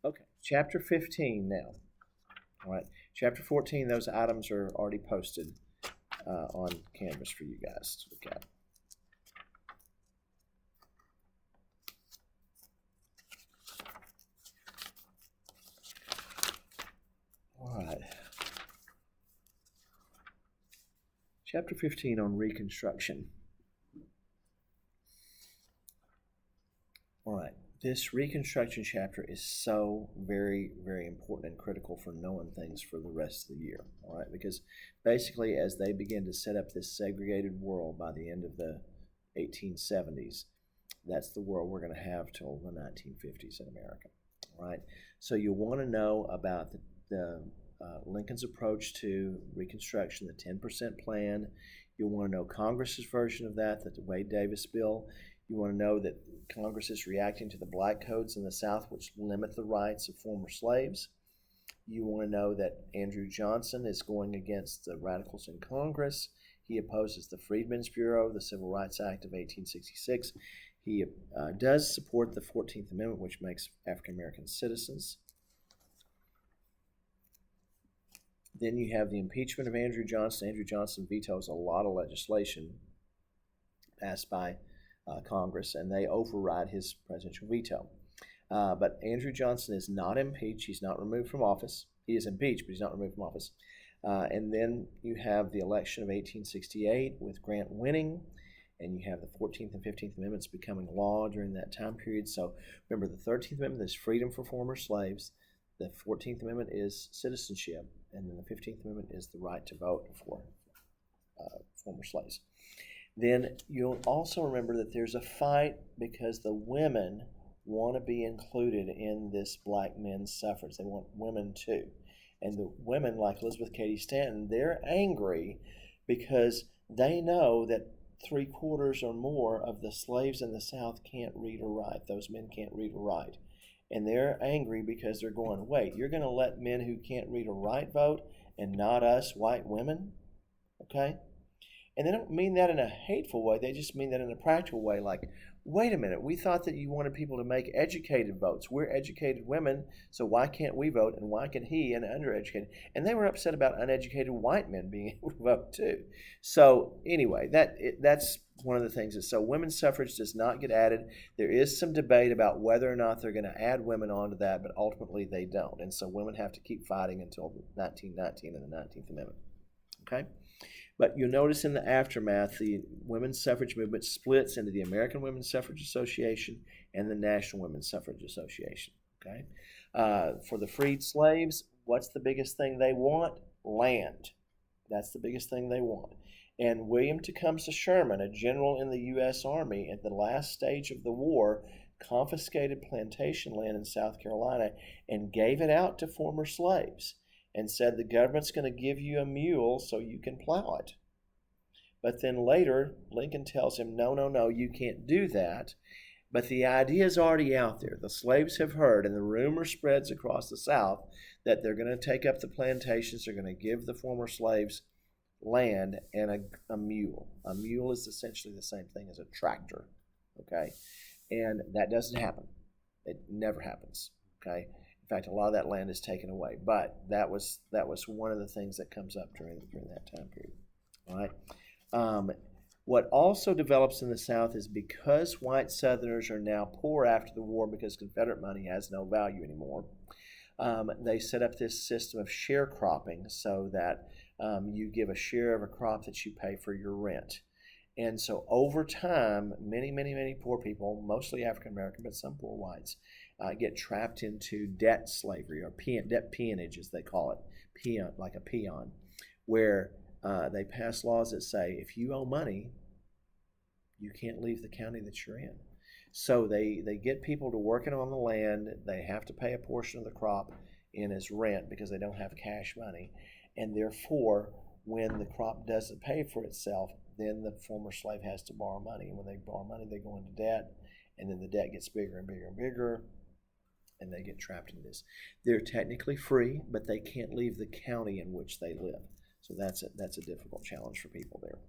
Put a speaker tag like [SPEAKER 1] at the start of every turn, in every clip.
[SPEAKER 1] Okay, chapter 15 now. All right, chapter 14, those items are already posted on Canvas for you guys to look at. All right. Chapter 15 on Reconstruction. All right. This Reconstruction chapter is so very, very important and critical for knowing things for the rest of the year. All right. Because basically, as they begin to set up this segregated world by the end of the 1870s, that's the world we're going to have till the 1950s in America. All right. So you want to know about the Lincoln's approach to Reconstruction, the 10% plan. You'll want to know Congress's version of that, the Wade Davis bill. You want to know that Congress is reacting to the black codes in the South, which limit the rights of former slaves. You want to know that Andrew Johnson is going against the radicals in Congress. He opposes the Freedmen's Bureau, the Civil Rights Act of 1866. He does support the 14th Amendment, which makes African Americans citizens. Then you have the impeachment of Andrew Johnson. Andrew Johnson vetoes a lot of legislation passed by Congress, and they override his presidential veto. But Andrew Johnson is not impeached. He's not removed from office. He is impeached, but he's not removed from office. And then you have the election of 1868 with Grant winning, and you have the 14th and 15th Amendments becoming law during that time period. So remember, the 13th Amendment is freedom for former slaves. The 14th Amendment is citizenship, and then the 15th Amendment is the right to vote for former slaves. Then you'll also remember that there's a fight because the women want to be included in this black men's suffrage. They want women too. And the women, like Elizabeth Cady Stanton, they're angry because they know that 3/4 or more of the slaves in the South can't read or write. Those men can't read or write. And they're angry because they're going, wait, you're going to let men who can't read or write vote and not us white women? Okay? And they don't mean that in a hateful way. They just mean that in a practical way. Like, wait a minute, we thought that you wanted people to make educated votes. We're educated women, so why can't we vote? And why can he, an undereducated? And they were upset about uneducated white men being able to vote too. So anyway, that's one of the things. So women's suffrage does not get added. There is some debate about whether or not they're going to add women onto that, but ultimately they don't. And so women have to keep fighting until 1919 and the 19th Amendment. Okay? But you'll notice in the aftermath, the women's suffrage movement splits into the American Women's Suffrage Association and the National Women's Suffrage Association. Okay, for the freed slaves, what's the biggest thing they want? Land. That's the biggest thing they want. And William Tecumseh Sherman, a general in the U.S. Army at the last stage of the war, confiscated plantation land in South Carolina and gave it out to former slaves, and said the government's going to give you a mule so you can plow it. But then later, Lincoln tells him, no, you can't do that. But the idea is already out there. The slaves have heard, and the rumor spreads across the South that they're going to take up the plantations, they're going to give the former slaves land and a mule. A mule is essentially the same thing as a tractor, okay? And that doesn't happen. It never happens, okay? In fact, a lot of that land is taken away, but that was one of the things that comes up during that time period. All right. What also develops in the South is because white Southerners are now poor after the war because Confederate money has no value anymore. They set up this system of sharecropping so that you give a share of a crop that you pay for your rent. And so over time, many poor people, mostly African American, but some poor whites, get trapped into debt slavery, or debt peonage, as they call it, like a peon, where they pass laws that say if you owe money, you can't leave the county that you're in. So they get people to working on the land. They have to pay a portion of the crop in as rent because they don't have cash money. And therefore, when the crop doesn't pay for itself, then the former slave has to borrow money. And when they borrow money, they go into debt. And then the debt gets bigger and bigger and bigger, and they get trapped in this. They're technically free, but they can't leave the county in which they live. So that's a difficult challenge for people there.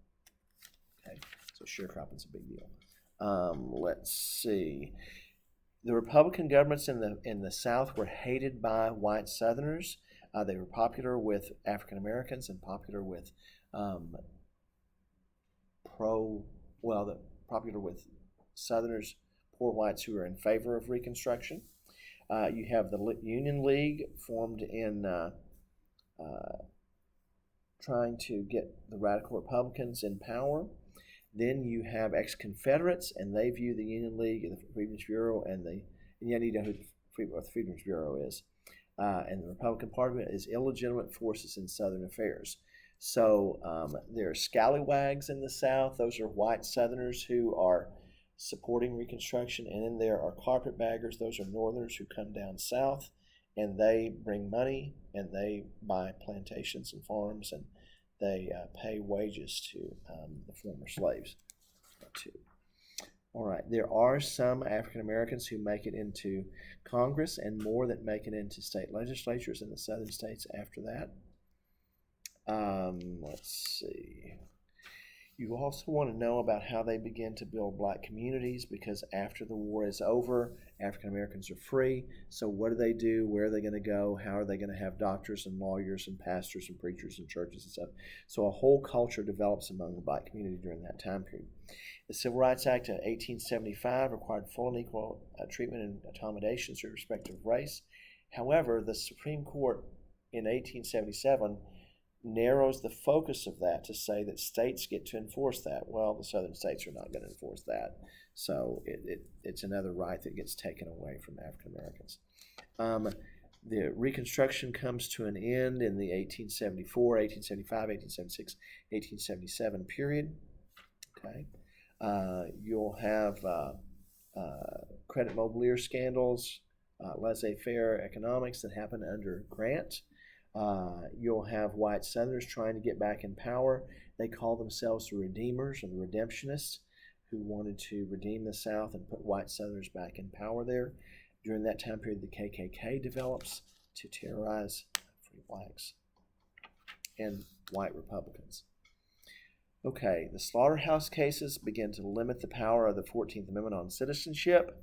[SPEAKER 1] Okay, so sharecropping's a big deal. Let's see. The Republican governments in the South were hated by white Southerners. They were popular with African Americans and popular with popular with Southerners, poor whites who are in favor of Reconstruction. You have the Union League formed in trying to get the radical Republicans in power. Then you have ex-Confederates, and they view the Union League and the Freedmen's Bureau and you need to know what the Freedmen's Bureau is. And the Republican Party is illegitimate forces in Southern affairs. So there are scallywags in the South. Those are white Southerners who are supporting Reconstruction. And then there are carpetbaggers. Those are Northerners who come down south, and they bring money, and they buy plantations and farms, and they pay wages to the former slaves. All right, there are some African Americans who make it into Congress, and more that make it into state legislatures in the southern states after that. Let's see. You also want to know about how they begin to build black communities, because after the war is over, African Americans are free. So what do? Where are they going to go? How are they going to have doctors and lawyers and pastors and preachers and churches and stuff? So a whole culture develops among the black community during that time period. The Civil Rights Act of 1875 required full and equal treatment and accommodations with respect to race. However, the Supreme Court in 1877 narrows the focus of that to say that states get to enforce that. Well, the southern states are not going to enforce that. So it's another right that gets taken away from African Americans. The Reconstruction comes to an end in the 1874, 1875, 1876, 1877 period. Okay. You'll have credit mobilier scandals, laissez-faire economics that happen under Grant. You'll have white Southerners trying to get back in power. They call themselves the Redeemers or the Redemptionists, who wanted to redeem the South and put white Southerners back in power there. During that time period, the KKK develops to terrorize free blacks and white Republicans. Okay, the slaughterhouse cases begin to limit the power of the 14th Amendment on citizenship.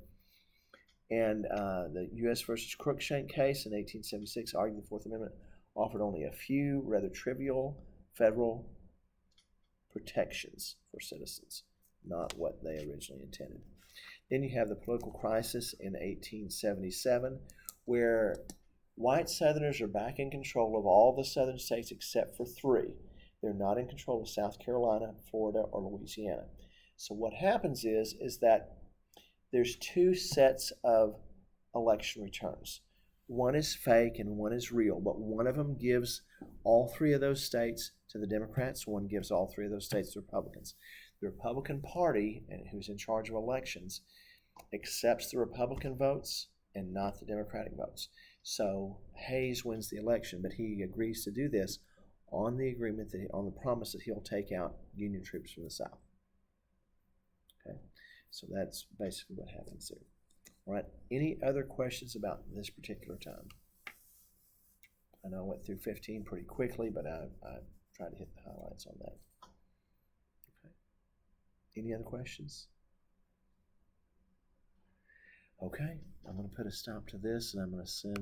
[SPEAKER 1] And the U.S. versus Cruikshank case in 1876 argued the Fourth Amendment offered only a few rather trivial federal protections for citizens, not what they originally intended. Then you have the political crisis in 1877, where white Southerners are back in control of all the southern states except for three. They're not in control of South Carolina, Florida, or Louisiana. So what happens is that there's two sets of election returns. One is fake and one is real, but one of them gives all three of those states to the Democrats, one gives all three of those states to the Republicans. The Republican Party, who's in charge of elections, accepts the Republican votes and not the Democratic votes. So Hayes wins the election, but he agrees to do this on the agreement on the promise that he'll take out Union troops from the South. Okay, so that's basically what happens there. All right, any other questions about this particular time? I know I went through 15 pretty quickly, but I tried to hit the highlights on that. Okay, any other questions? Okay, I'm going to put a stop to this, and I'm going to send